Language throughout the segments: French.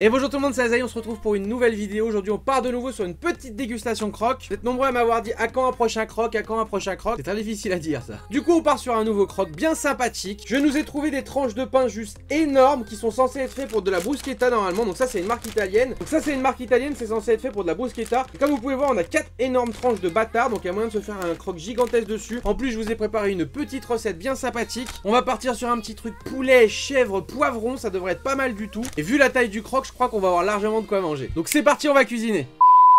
Et bonjour tout le monde, c'est Azaï, on se retrouve pour une nouvelle vidéo. Aujourd'hui on part de nouveau sur une petite dégustation croque. Vous êtes nombreux à m'avoir dit à quand un prochain croque, à quand un prochain croque. C'est très difficile à dire ça. Du coup on part sur un nouveau croque bien sympathique. Je nous ai trouvé des tranches de pain juste énormes qui sont censées être faites pour de la bruschetta normalement. Donc ça c'est une marque italienne. C'est censé être fait pour de la bruschetta. Et comme vous pouvez voir on a 4 énormes tranches de bâtard. Donc il y a moyen de se faire un croque gigantesque dessus. En plus je vous ai préparé une petite recette bien sympathique. On va partir sur un petit truc poulet, chèvre, poivron. Ça devrait être pas mal du tout. Et vu la taille du croque je crois qu'on va avoir largement de quoi manger. Donc c'est parti, on va cuisiner.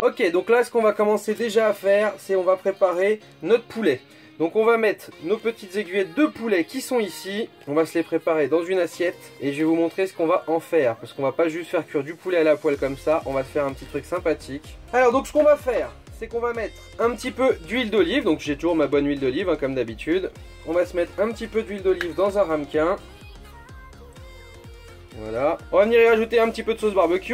Ok, donc là ce qu'on va commencer déjà à faire, c'est on va préparer notre poulet. Donc on va mettre nos petites aiguillettes de poulet qui sont ici. On va se les préparer dans une assiette et je vais vous montrer ce qu'on va en faire. Parce qu'on va pas juste faire cuire du poulet à la poêle comme ça, on va se faire un petit truc sympathique. Alors donc ce qu'on va faire, c'est qu'on va mettre un petit peu d'huile d'olive. Donc j'ai toujours ma bonne huile d'olive hein, comme d'habitude. On va se mettre un petit peu d'huile d'olive dans un ramequin. Voilà, on va venir y rajouter un petit peu de sauce barbecue.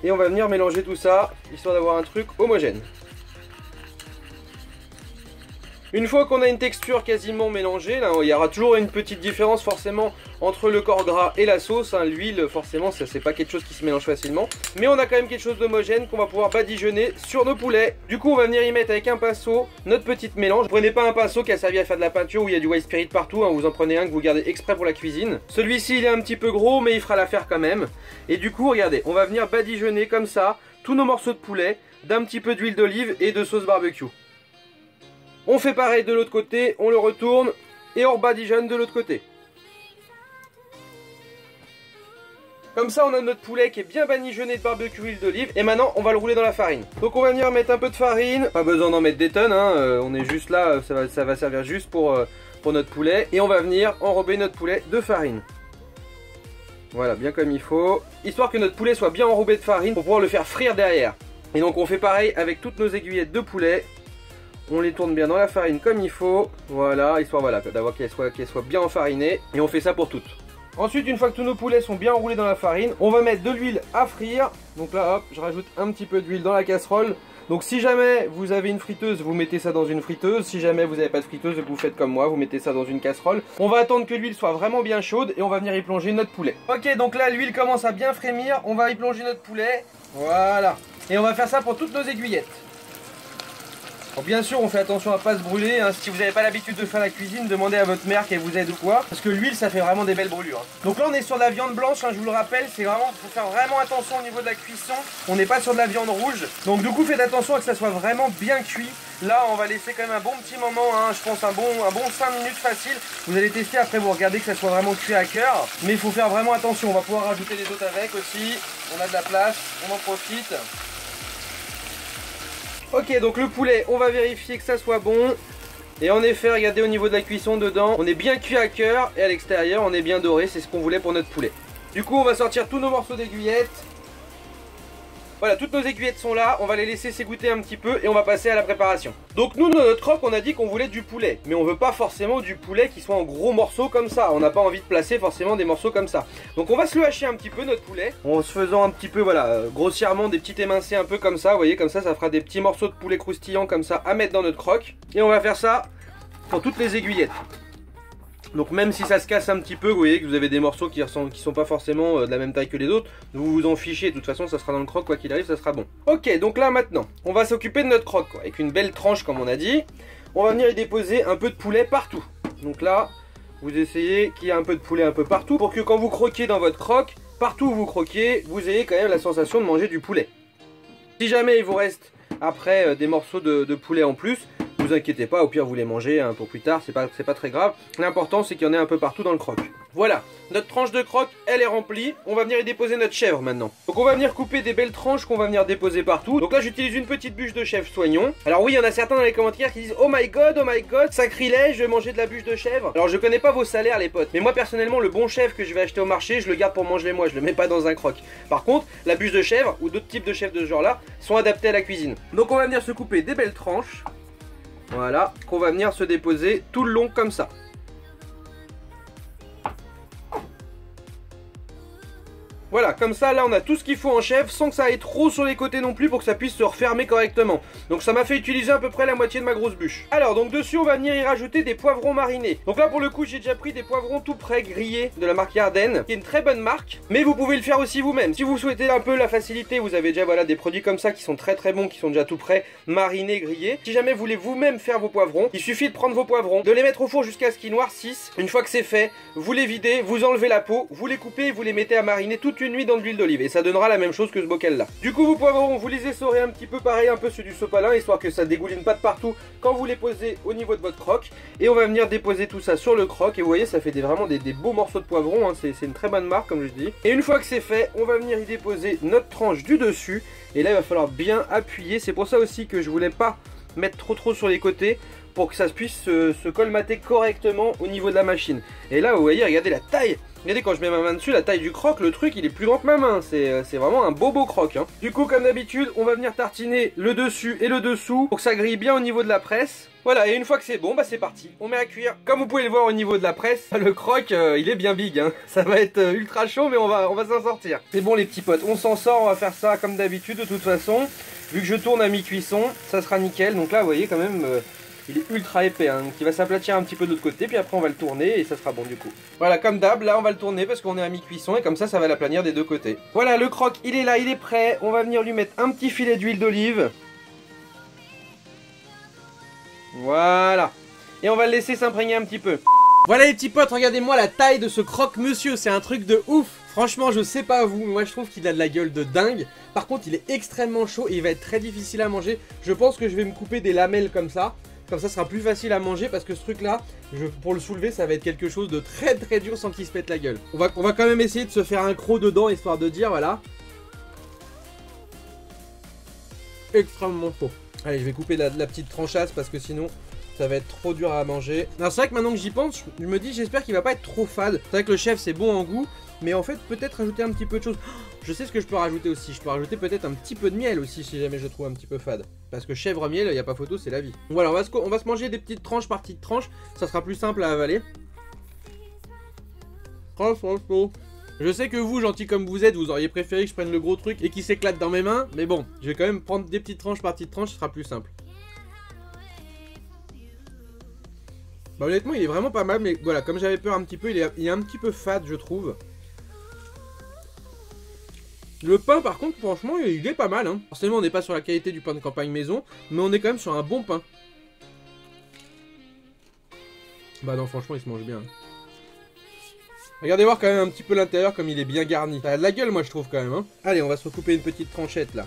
Et on va venir mélanger tout ça, histoire d'avoir un truc homogène. Une fois qu'on a une texture quasiment mélangée, là, il y aura toujours une petite différence forcément entre le corps gras et la sauce. Hein. L'huile, forcément, c'est pas quelque chose qui se mélange facilement. Mais on a quand même quelque chose d'homogène qu'on va pouvoir badigeonner sur nos poulets. Du coup, on va venir y mettre avec un pinceau notre petite mélange. Prenez pas un pinceau qui a servi à faire de la peinture où il y a du white spirit partout. Hein. Vous en prenez un que vous gardez exprès pour la cuisine. Celui-ci, il est un petit peu gros, mais il fera l'affaire quand même. Et du coup, regardez, on va venir badigeonner comme ça tous nos morceaux de poulet d'un petit peu d'huile d'olive et de sauce barbecue. On fait pareil de l'autre côté, on le retourne et on rebadigeonne de l'autre côté. Comme ça on a notre poulet qui est bien badigeonné de barbecue huile d'olive. Et maintenant on va le rouler dans la farine. Donc on va venir mettre un peu de farine. Pas besoin d'en mettre des tonnes, hein. On est juste là, ça va servir juste pour notre poulet. Et on va venir enrober notre poulet de farine. Voilà, bien comme il faut. Histoire que notre poulet soit bien enrobé de farine pour pouvoir le faire frire derrière. Et donc on fait pareil avec toutes nos aiguillettes de poulet. On les tourne bien dans la farine comme il faut. Voilà, histoire d'avoir qu'elles soient bien enfarinées. Et on fait ça pour toutes. Ensuite, une fois que tous nos poulets sont bien enroulés dans la farine, on va mettre de l'huile à frire. Donc là, hop, je rajoute un petit peu d'huile dans la casserole. Donc si jamais vous avez une friteuse, vous mettez ça dans une friteuse. Si jamais vous n'avez pas de friteuse, vous faites comme moi, vous mettez ça dans une casserole. On va attendre que l'huile soit vraiment bien chaude et on va venir y plonger notre poulet. Ok, donc là, l'huile commence à bien frémir. On va y plonger notre poulet. Voilà. Et on va faire ça pour toutes nos aiguillettes. Bon, bien sûr on fait attention à pas se brûler, hein. Si vous n'avez pas l'habitude de faire la cuisine, demandez à votre mère qu'elle vous aide ou quoi, parce que l'huile ça fait vraiment des belles brûlures, hein. Donc là on est sur de la viande blanche, hein, je vous le rappelle, c'est vraiment, faut faire vraiment attention au niveau de la cuisson. On n'est pas sur de la viande rouge, donc du coup faites attention à que ça soit vraiment bien cuit. Là on va laisser quand même un bon petit moment, hein, je pense un bon 5 minutes facile. Vous allez tester après, vous regardez que ça soit vraiment cuit à cœur, mais il faut faire vraiment attention. On va pouvoir rajouter les autres avec aussi, on a de la place, on en profite. Ok, donc le poulet, on va vérifier que ça soit bon. Et en effet, regardez au niveau de la cuisson dedans, on est bien cuit à cœur et à l'extérieur, on est bien doré, c'est ce qu'on voulait pour notre poulet. Du coup, on va sortir tous nos morceaux d'aiguillettes. Voilà, toutes nos aiguillettes sont là, on va les laisser s'égoutter un petit peu et on va passer à la préparation. Donc nous, dans notre croque, on a dit qu'on voulait du poulet. Mais on veut pas forcément du poulet qui soit en gros morceaux comme ça. On n'a pas envie de placer forcément des morceaux comme ça. Donc on va se le hacher un petit peu, notre poulet. En se faisant un petit peu, voilà, grossièrement des petits émincés un peu comme ça. Vous voyez, comme ça fera des petits morceaux de poulet croustillants comme ça à mettre dans notre croque. Et on va faire ça pour toutes les aiguillettes. Donc même si ça se casse un petit peu, vous voyez que vous avez des morceaux qui sont pas forcément de la même taille que les autres, vous vous en fichez, de toute façon ça sera dans le croque, quoi qu'il arrive, ça sera bon. Ok, donc là maintenant, on va s'occuper de notre croque, quoi, avec une belle tranche comme on a dit. On va venir y déposer un peu de poulet partout. Donc là, vous essayez qu'il y ait un peu de poulet un peu partout, pour que quand vous croquez dans votre croque, partout où vous croquez, vous ayez quand même la sensation de manger du poulet. Si jamais il vous reste après des morceaux de poulet en plus, vous inquiétez pas, au pire vous les mangez hein, pour plus tard, c'est pas très grave. L'important c'est qu'il y en ait un peu partout dans le croque. Voilà, notre tranche de croque, elle est remplie. On va venir y déposer notre chèvre maintenant. Donc on va venir couper des belles tranches qu'on va venir déposer partout. Donc là j'utilise une petite bûche de chèvre soignon. Alors oui, il y en a certains dans les commentaires qui disent oh my god, sacrilège, je vais manger de la bûche de chèvre. Alors je connais pas vos salaires les potes, mais moi personnellement le bon chèvre que je vais acheter au marché, je le garde pour manger moi, je le mets pas dans un croque. Par contre, la bûche de chèvre ou d'autres types de chèvres de ce genre là sont adaptés à la cuisine. Donc on va venir se couper des belles tranches. Voilà, qu'on va venir se déposer tout le long comme ça. Voilà, comme ça là on a tout ce qu'il faut en chèvre sans que ça aille trop sur les côtés non plus pour que ça puisse se refermer correctement. Donc ça m'a fait utiliser à peu près la moitié de ma grosse bûche. Alors donc dessus on va venir y rajouter des poivrons marinés. Donc là pour le coup j'ai déjà pris des poivrons tout prêts grillés de la marque Yarden, qui est une très bonne marque, mais vous pouvez le faire aussi vous-même. Si vous souhaitez un peu la facilité, vous avez déjà voilà des produits comme ça qui sont très bons, qui sont déjà tout prêts, marinés, grillés. Si jamais vous voulez vous-même faire vos poivrons, il suffit de prendre vos poivrons, de les mettre au four jusqu'à ce qu'ils noircissent. Une fois que c'est fait, vous les videz, vous enlevez la peau, vous les coupez et vous les mettez à mariner toute une nuit dans de l'huile d'olive. Et ça donnera la même chose que ce bocal là. Du coup vos poivrons, vous les essorez un petit peu pareil, un peu sur du sopalin, histoire que ça dégouline pas de partout quand vous les posez au niveau de votre croque. Et on va venir déposer tout ça sur le croque. Et vous voyez, ça fait vraiment des beaux morceaux de poivrons, hein. C'est une très bonne marque comme je dis. Et une fois que c'est fait, on va venir y déposer notre tranche du dessus. Et là il va falloir bien appuyer. C'est pour ça aussi que je voulais pas mettre trop sur les côtés, pour que ça puisse se colmater correctement au niveau de la machine. Et là vous voyez, regardez la taille. Regardez, quand je mets ma main dessus, la taille du croque, le truc il est plus grand que ma main. C'est vraiment un beau croque, hein. Du coup comme d'habitude, on va venir tartiner le dessus et le dessous pour que ça grille bien au niveau de la presse. Voilà, et une fois que c'est bon, bah c'est parti. On met à cuire. Comme vous pouvez le voir au niveau de la presse, le croque il est bien big, hein. Ça va être ultra chaud, mais on va s'en sortir. C'est bon les petits potes, on s'en sort, on va faire ça comme d'habitude de toute façon. Vu que je tourne à mi-cuisson, ça sera nickel. Donc là vous voyez quand même... il est ultra épais, hein, donc il va s'aplatir un petit peu de l'autre côté, puis après on va le tourner et ça sera bon du coup. Voilà, comme d'hab, là on va le tourner parce qu'on est à mi-cuisson et comme ça va l'aplanir des deux côtés. Voilà, le croque il est là, il est prêt. On va venir lui mettre un petit filet d'huile d'olive. Voilà. Et on va le laisser s'imprégner un petit peu. Voilà les petits potes, regardez-moi la taille de ce croque-monsieur, c'est un truc de ouf. Franchement, je sais pas vous, mais moi je trouve qu'il a de la gueule de dingue. Par contre, il est extrêmement chaud et il va être très difficile à manger. Je pense que je vais me couper des lamelles comme ça. Comme ça, ce sera plus facile à manger parce que ce truc-là, pour le soulever, ça va être quelque chose de très dur sans qu'il se pète la gueule. On va quand même essayer de se faire un croc dedans, histoire de dire, voilà. Extrêmement chaud. Allez, je vais couper la petite tranchasse parce que sinon... ça va être trop dur à manger. Alors c'est vrai que maintenant que j'y pense, je me dis j'espère qu'il va pas être trop fade. C'est vrai que le chef c'est bon en goût, mais en fait peut-être rajouter un petit peu de choses. Je sais ce que je peux rajouter aussi. Je peux rajouter peut-être un petit peu de miel aussi si jamais je trouve un petit peu fade. Parce que chèvre miel, il n'y a pas photo, c'est la vie. Donc voilà, on va se manger des petites tranches par petites tranches. Ça sera plus simple à avaler. Je sais que vous, gentils comme vous êtes, vous auriez préféré que je prenne le gros truc et qu'il s'éclate dans mes mains. Mais bon, je vais quand même prendre des petites tranches par petites tranches, ce sera plus simple. Bah honnêtement il est vraiment pas mal, mais voilà, comme j'avais peur un petit peu, il est un petit peu fade je trouve. Le pain par contre franchement il est pas mal, hein. Forcément on n'est pas sur la qualité du pain de campagne maison, mais on est quand même sur un bon pain. Bah non franchement il se mange bien. Regardez voir quand même un petit peu l'intérieur comme il est bien garni. Ça a de la gueule moi je trouve quand même, hein. Allez on va se recouper une petite tranchette là.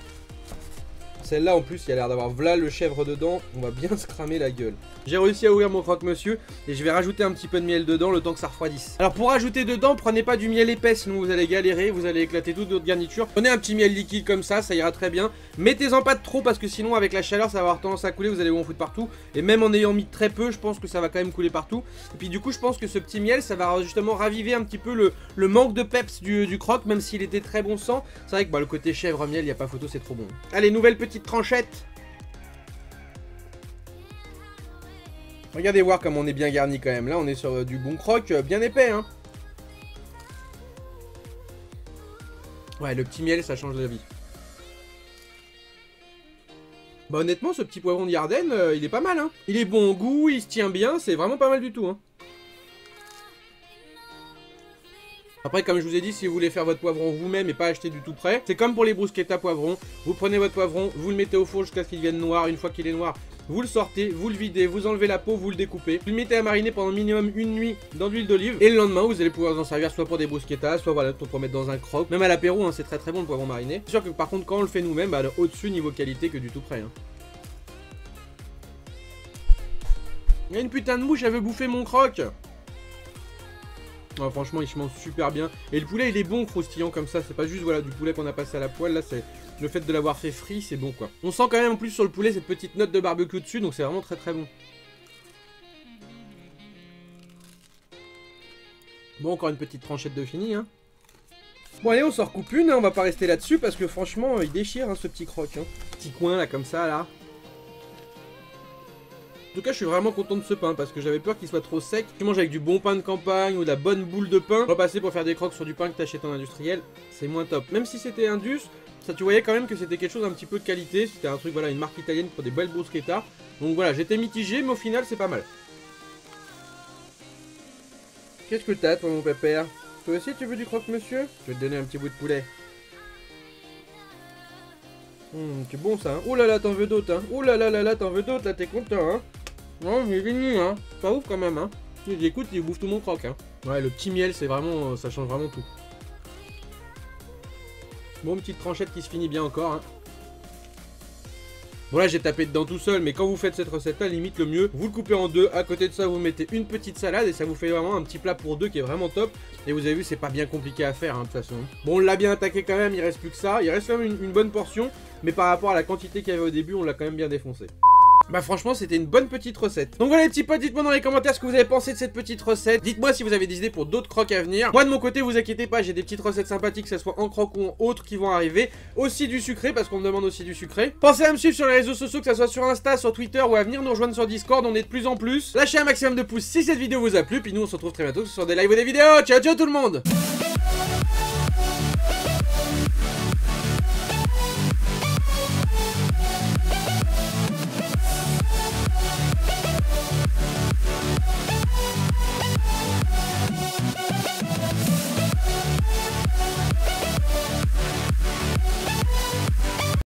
Celle-là en plus il a l'air d'avoir v'là le chèvre dedans, on va bien se cramer la gueule. J'ai réussi à ouvrir mon croque-monsieur et je vais rajouter un petit peu de miel dedans le temps que ça refroidisse. Alors pour rajouter dedans, prenez pas du miel épais sinon vous allez galérer, vous allez éclater toute votre garniture. Prenez un petit miel liquide comme ça ira très bien. Mettez-en pas de trop parce que sinon avec la chaleur ça va avoir tendance à couler, vous allez vous en foutre partout. Et même en ayant mis très peu, je pense que ça va quand même couler partout. Et puis du coup je pense que ce petit miel ça va justement raviver un petit peu le manque de peps du croque, même s'il était très bon sang. C'est vrai que bah, le côté chèvre miel, il n'y a pas photo, c'est trop bon. Allez, nouvelle petite tranchette. Regardez voir comme on est bien garni quand même. Là on est sur du bon croque bien épais, hein. Ouais, le petit miel ça change la vie. Bah honnêtement ce petit poivron de Yarden il est pas mal, hein. Il est bon au goût, il se tient bien, c'est vraiment pas mal du tout, hein. Après comme je vous ai dit, si vous voulez faire votre poivron vous-même et pas acheter du tout prêt, c'est comme pour les bruschettas poivrons. Vous prenez votre poivron, vous le mettez au four jusqu'à ce qu'il devienne noir. Une fois qu'il est noir, vous le sortez, vous le videz, vous enlevez la peau, vous le découpez. Vous le mettez à mariner pendant minimum une nuit dans de l'huile d'olive. Et le lendemain, vous allez pouvoir en servir soit pour des bruschettas, soit voilà, pour mettre dans un croque. Même à l'apéro, hein, c'est très bon le poivron mariné. C'est sûr que par contre, quand on le fait nous-mêmes, bah, au-dessus niveau qualité que du tout prêt, hein. Il y a une putain de mouche, elle veut bouffer mon croque. Oh, franchement il se mange super bien. Et le poulet il est bon croustillant comme ça. C'est pas juste voilà du poulet qu'on a passé à la poêle. Là c'est le fait de l'avoir fait frit, c'est bon quoi. On sent quand même en plus sur le poulet cette petite note de barbecue dessus. Donc c'est vraiment très bon. Bon encore une petite tranchette de fini, hein. Bon allez on s'en recoupe une, hein. On va pas rester là-dessus parce que franchement il déchire, hein, ce petit croque, hein. Petit coin là comme ça là. tout cas, je suis vraiment content de ce pain parce que j'avais peur qu'il soit trop sec. Tu manges avec du bon pain de campagne ou de la bonne boule de pain. Repasser pour faire des croques sur du pain que t'achètes en industriel, c'est moins top. Même si c'était Indus, ça tu voyais quand même que c'était quelque chose un petit peu de qualité. C'était un truc, voilà, une marque italienne pour des belles bruschettas. Donc voilà, j'étais mitigé, mais au final, c'est pas mal. Qu'est-ce que t'as, toi, mon pépère? Toi aussi, tu veux du croque-monsieur? Je vais te donner un petit bout de poulet. C'est bon ça, hein. Oh là là, t'en veux d'autres, hein. Oh là là là là, t'en veux d'autres, là, t'es content, hein. Non, mais venu, hein. Pas ouf quand même, hein. Si j'écoute, il bouffe tout mon croque, hein. Ouais, le petit miel, c'est vraiment, ça change vraiment tout. Bon, petite tranchette qui se finit bien encore, hein. Bon là j'ai tapé dedans tout seul, mais quand vous faites cette recette là, limite le mieux, vous le coupez en deux, à côté de ça vous mettez une petite salade et ça vous fait vraiment un petit plat pour deux qui est vraiment top. Et vous avez vu, c'est pas bien compliqué à faire, hein, de toute façon. Bon, on l'a bien attaqué quand même, il reste plus que ça, il reste quand même une bonne portion, mais par rapport à la quantité qu'il y avait au début, on l'a quand même bien défoncé. Bah franchement c'était une bonne petite recette. Donc voilà les petits potes, dites-moi dans les commentaires ce que vous avez pensé de cette petite recette. Dites-moi si vous avez des idées pour d'autres croques à venir. Moi de mon côté, vous inquiétez pas, j'ai des petites recettes sympathiques, que ce soit en croque ou en autres, qui vont arriver. Aussi du sucré, parce qu'on me demande aussi du sucré. Pensez à me suivre sur les réseaux sociaux, que ce soit sur Insta, sur Twitter ou à venir nous rejoindre sur Discord, on est de plus en plus. Lâchez un maximum de pouces si cette vidéo vous a plu, puis nous on se retrouve très bientôt sur des lives ou des vidéos. Ciao ciao tout le monde.